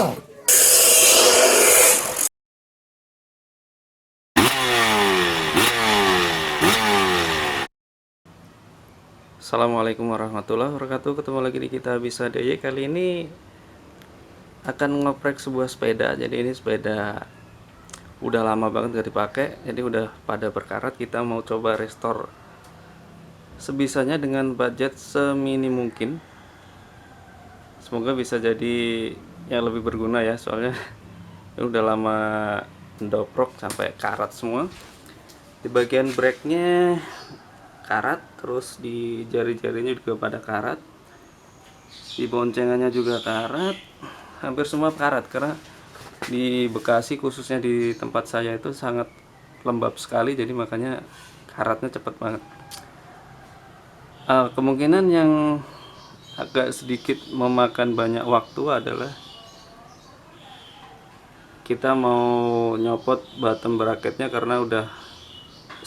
Assalamualaikum warahmatullahi wabarakatuh. Ketemu lagi di Kita Bisa DIY. Kali ini akan ngoprek sebuah sepeda. Jadi ini sepeda udah lama banget gak dipakai, jadi udah pada berkarat. Kita mau coba restore sebisanya dengan budget semini mungkin. Semoga bisa jadi yang lebih berguna ya, soalnya udah lama mendoprok sampai karat semua. Di bagian brake-nya karat, terus di jari-jarinya juga pada karat, di boncengannya juga karat, hampir semua karat. Karena di Bekasi, khususnya di tempat saya, itu sangat lembab sekali, jadi makanya karatnya cepat banget. Kemungkinan yang agak sedikit memakan banyak waktu adalah kita mau nyopot bottom bracketnya karena udah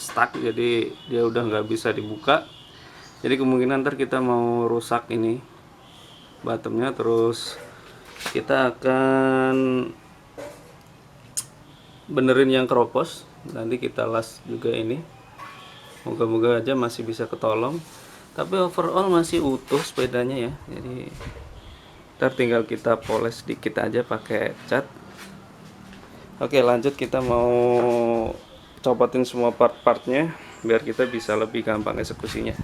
stuck, jadi dia udah nggak bisa dibuka. Jadi kemungkinan ntar kita mau rusak ini bottomnya, terus kita akan benerin yang keropos, nanti kita las juga ini. Moga-moga aja masih bisa ketolong, tapi overall masih utuh sepedanya ya. Jadi ntar tinggal kita poles sedikit aja pakai cat. Oke, lanjut, kita mau copotin semua part-partnya biar kita bisa lebih gampang eksekusinya.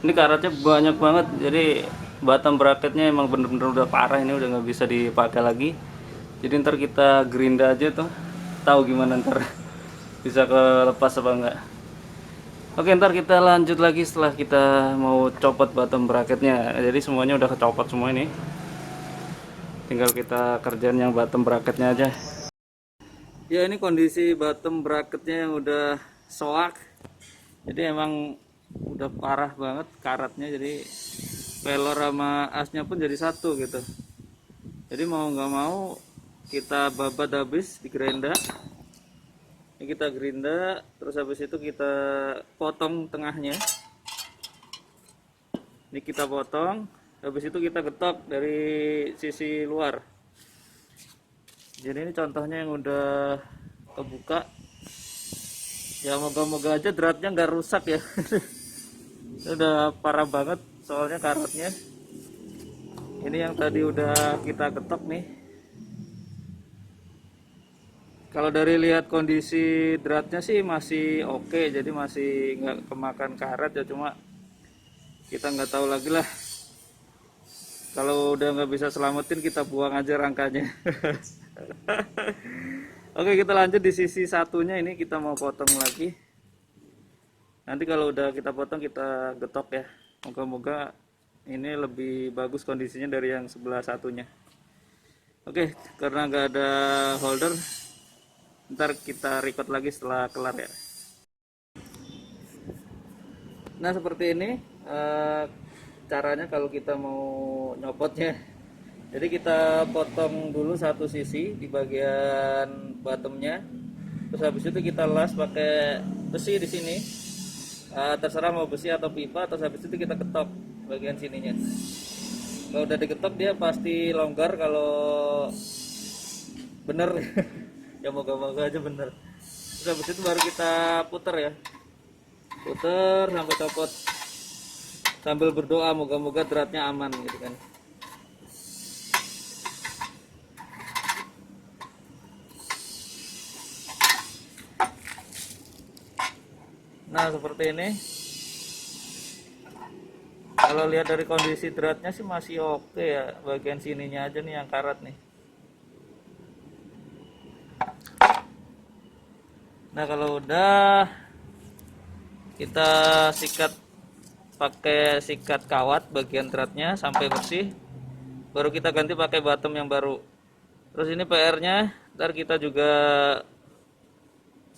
Ini karatnya banyak banget, jadi bottom bracketnya emang bener-bener udah parah, ini udah nggak bisa dipakai lagi. Jadi ntar kita gerinda aja tuh, tahu gimana ntar bisa kelepas apa enggak. Oke, ntar kita lanjut lagi setelah kita mau copot bottom bracketnya. Jadi semuanya udah kecopot semua ini, tinggal kita kerjain yang bottom bracketnya aja. Ya, ini kondisi bottom bracketnya yang udah soak, jadi emang udah parah banget karatnya, jadi pelor sama asnya pun jadi satu gitu. Jadi mau nggak mau kita babat habis di gerinda. Ini kita gerinda, terus habis itu kita potong tengahnya. Ini kita potong, habis itu kita getok dari sisi luar. Jadi ini contohnya yang udah kebuka. Ya moga-moga aja dratnya nggak rusak ya. Udah parah banget soalnya karatnya. Ini yang tadi udah kita getok nih. Kalau dari lihat kondisi dratnya sih masih oke, jadi masih nggak kemakan karat ya, cuma kita nggak tahu lagi lah. Kalau udah nggak bisa selamatin, kita buang aja rangkanya. Oke, kita lanjut di sisi satunya, ini kita mau potong lagi. Nanti kalau udah kita potong kita getok ya. Moga-moga ini lebih bagus kondisinya dari yang sebelah satunya. Oke, karena nggak ada holder, ntar kita record lagi setelah kelar ya. Nah, seperti ini caranya kalau kita mau nyopotnya. Jadi kita potong dulu satu sisi di bagian bottomnya, terus habis itu kita las pakai besi di sini. Terserah mau besi atau pipa, terus habis itu kita ketok bagian sininya. Kalau udah diketok dia pasti longgar kalau bener. Ya moga-moga aja bener. Terus habis itu baru kita puter ya, puter sampai copot, sambil berdoa moga-moga dratnya aman gitu kan. Nah, seperti ini. Kalau lihat dari kondisi dratnya sih masih oke ya, bagian sininya aja nih yang karat nih. Nah, kalau udah kita sikat pakai sikat kawat bagian dratnya sampai bersih, baru kita ganti pakai bottom yang baru. Terus ini PR-nya, ntar kita juga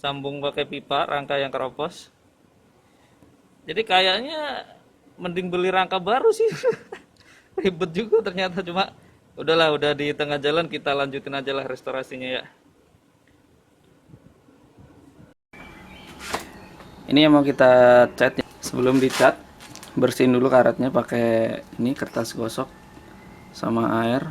sambung pakai pipa rangka yang keropos. Jadi kayaknya mending beli rangka baru sih. Ribet juga ternyata, cuma udahlah, udah di tengah jalan, kita lanjutin aja lah restorasinya ya. Ini yang mau kita cat ya. Sebelum dicat, bersihin dulu karatnya pakai ini kertas gosok sama air.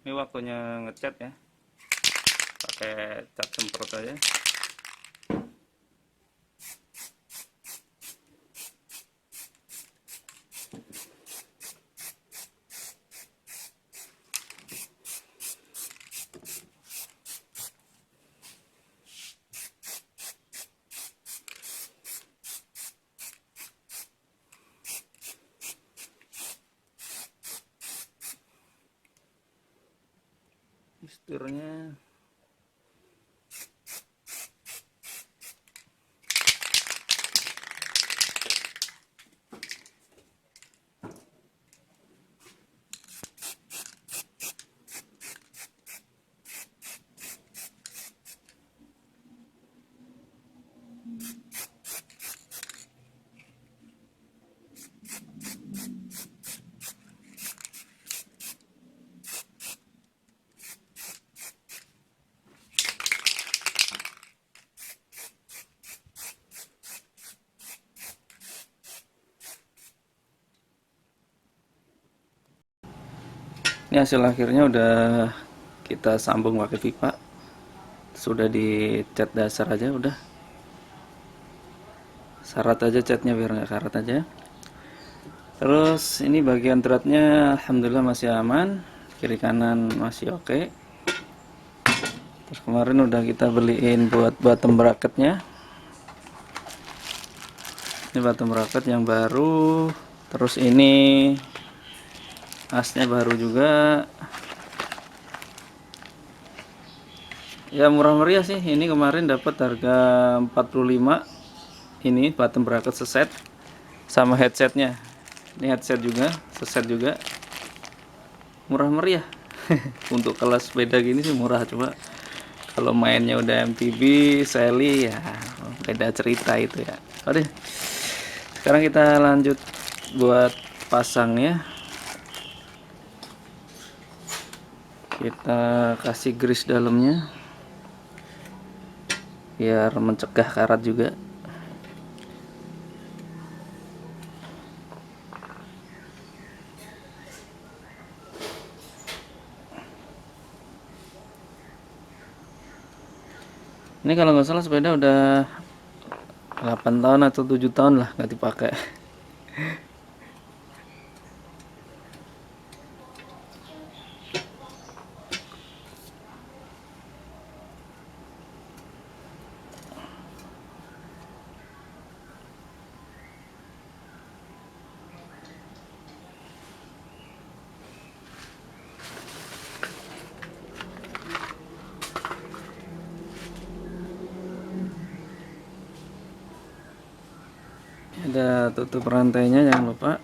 Ini waktunya ngecat ya, pakai cat semprot aja. Teksturnya Ini hasil akhirnya udah kita sambung pakai pipa, sudah dicat dasar aja, udah syarat aja catnya biar nggak karat aja. Terus ini bagian threadnya alhamdulillah masih aman, kiri kanan masih oke. Terus kemarin udah kita beliin buat bottom bracketnya. Ini bottom bracket yang baru. Terus ini asnya baru juga. Ya murah meriah sih. Ini kemarin dapat harga 45. Ini bottom bracket seset sama headsetnya. Ini headset juga, seset juga. Murah meriah. Untuk kelas sepeda gini sih murah, coba kalau mainnya udah MTB, Sally ya beda cerita itu ya. Oke. Sekarang kita lanjut buat pasangnya. Kita kasih grease dalamnya biar mencegah karat juga. Ini kalau nggak salah sepeda udah 8 tahun atau 7 tahun lah nggak dipakai. Ada tutup rantainya, jangan lupa.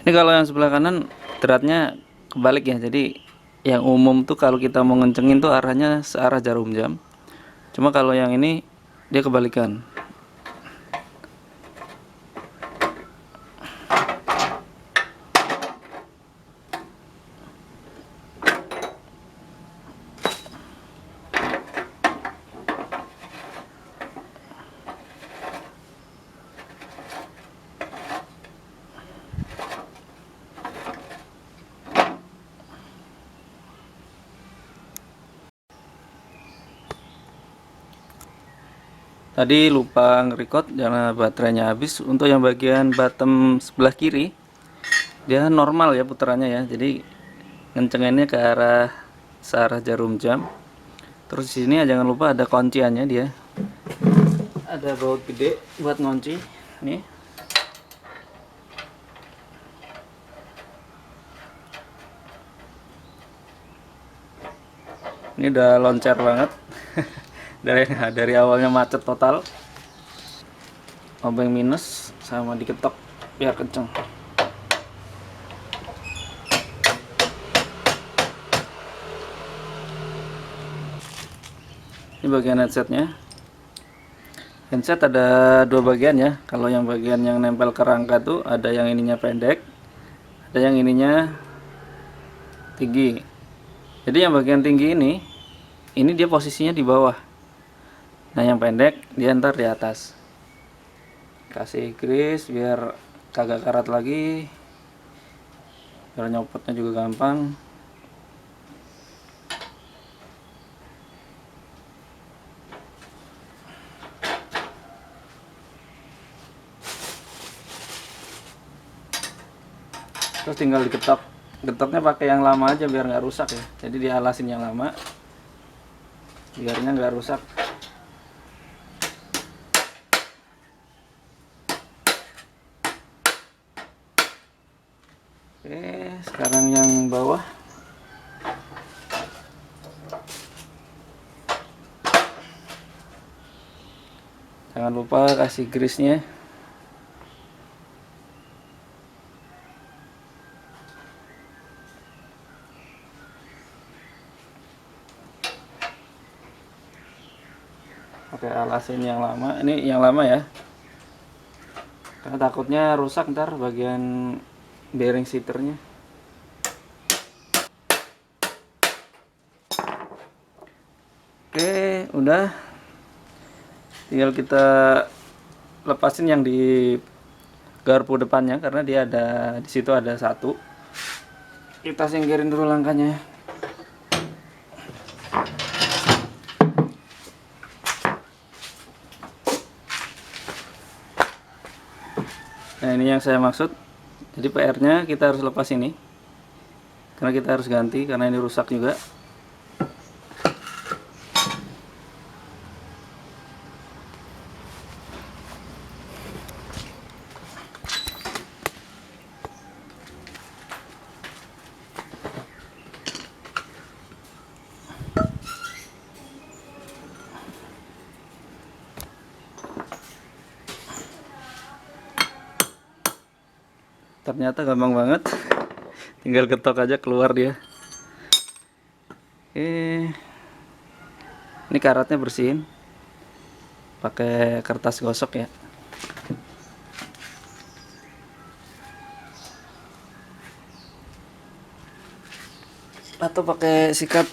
Ini kalau yang sebelah kanan threadnya kebalik ya, jadi yang umum tuh kalau kita mau ngencengin tuh arahnya searah jarum jam. Cuma kalau yang ini dia kebalikan. Tadi lupa nge-record karena baterainya habis. Untuk yang bagian bottom sebelah kiri dia normal ya putarannya ya. Jadi ngencenginnya ke arah searah jarum jam. Terus di sini jangan lupa ada kunciannya dia. Ada baut gede buat ngunci. Nih. Ini udah loncat banget. dari awalnya macet total. Obeng minus sama diketok biar kenceng. Ini bagian headsetnya. Headset ada dua bagian ya. Kalau yang bagian yang nempel ke rangka tuh ada yang ininya pendek, ada yang ininya tinggi. Jadi yang bagian tinggi ini dia posisinya di bawah. Nah yang pendek dia ntar di atas. Kasih grease biar kagak karat lagi, biar nyopotnya juga gampang. Terus tinggal diketok. Getoknya pakai yang lama aja biar nggak rusak ya. Jadi dialasin yang lama biarnya nggak rusak. Oke, sekarang yang bawah. Jangan lupa kasih grease-nya. pakai alasin yang lama. Ini yang lama ya, karena takutnya rusak ntar bagian bearing seaternya. Oke, udah, tinggal kita lepasin yang di garpu depannya karena dia ada di situ, ada satu. Kita singkirin dulu langkahnya. Nah, ini yang saya maksud. Jadi PR-nya kita harus lepas ini, karena kita harus ganti karena ini rusak juga. Ternyata gampang banget, tinggal getok aja keluar dia. Oke, ini karatnya bersihin pakai kertas gosok ya. Atau pakai sikat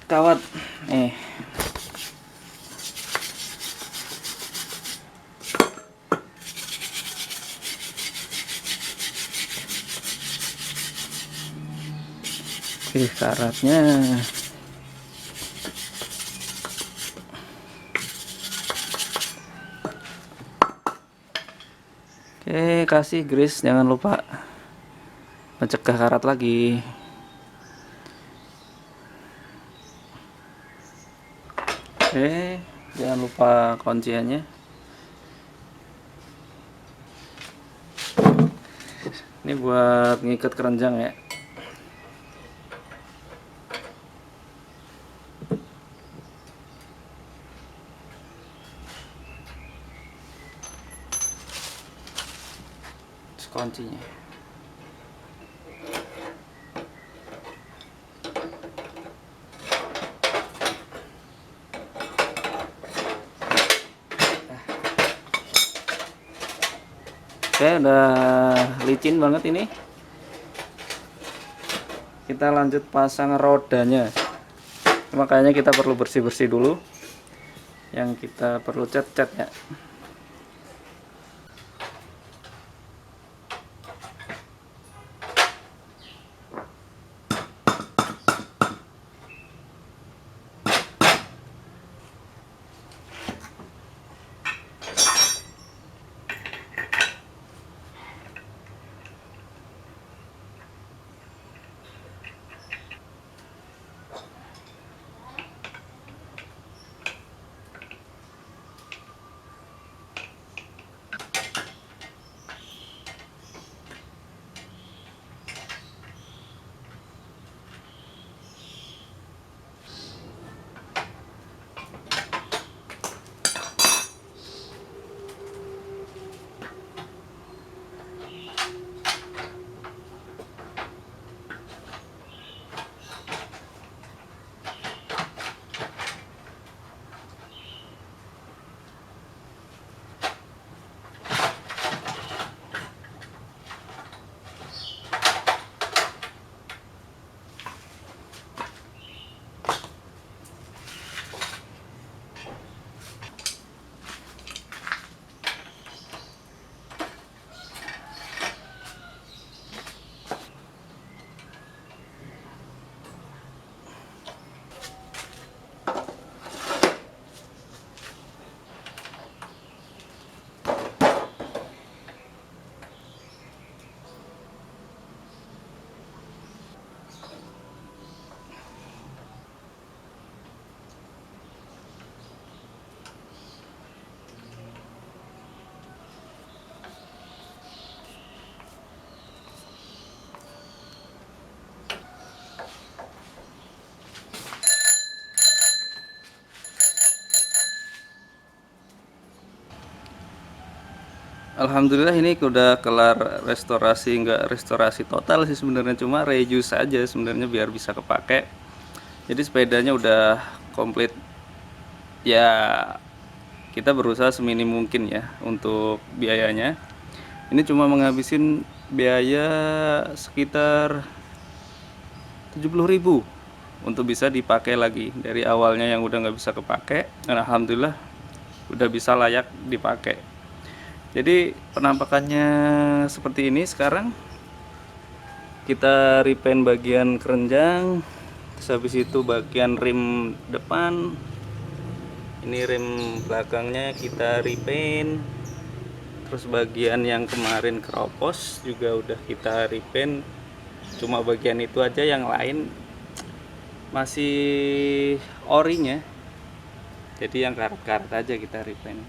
kawat nih. Oke, karatnya. Oke, kasih grease, jangan lupa mencegah karat lagi. Oke, jangan lupa kunciannya. Ini buat ngikat keranjang ya. Terus kuncinya. Oke, udah licin banget ini. Kita lanjut pasang rodanya. Makanya kita perlu bersih-bersih dulu. Yang kita perlu cat-cat ya. Alhamdulillah ini udah kelar restorasi, nggak restorasi total sih sebenarnya, cuma reuse aja sebenarnya biar bisa kepake. Jadi sepedanya udah komplit ya, kita berusaha seminim mungkin ya untuk biayanya. Ini cuma menghabisin biaya sekitar 70.000 untuk bisa dipakai lagi. Dari awalnya yang udah nggak bisa kepake, dan alhamdulillah udah bisa layak dipakai. Jadi penampakannya seperti ini. Sekarang kita repaint bagian kerenjang, terus habis itu bagian rim depan, ini rim belakangnya kita repaint, terus bagian yang kemarin keropos juga udah kita repaint. Cuma bagian itu aja, yang lain masih orinya, jadi yang karet-karet aja kita repaint.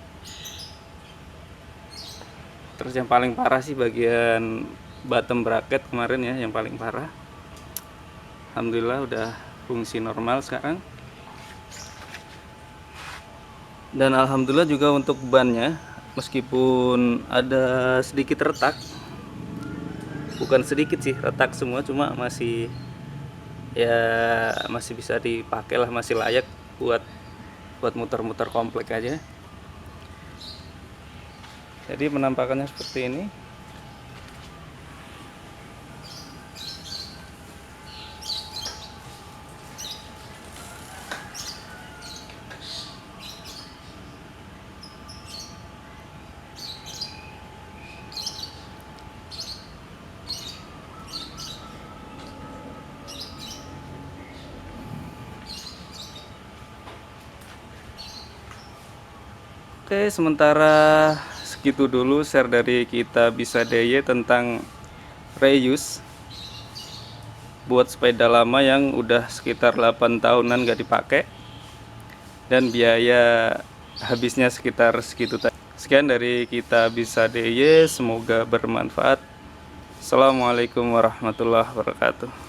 Terus yang paling parah sih bagian bottom bracket kemarin ya, yang paling parah. Alhamdulillah udah fungsi normal sekarang. Dan alhamdulillah juga untuk bannya, meskipun ada sedikit retak, bukan sedikit sih, retak semua, cuma masih masih bisa dipakai lah, masih layak buat muter-muter komplek aja. Jadi penampakannya seperti ini. Oke, sementara segitu dulu share dari kita Bisa DIY tentang reuse buat sepeda lama yang udah sekitar 8 tahunan gak dipakai, dan biaya habisnya sekitar segitu. Sekian dari kita Bisa DIY, semoga bermanfaat. Assalamualaikum warahmatullahi wabarakatuh.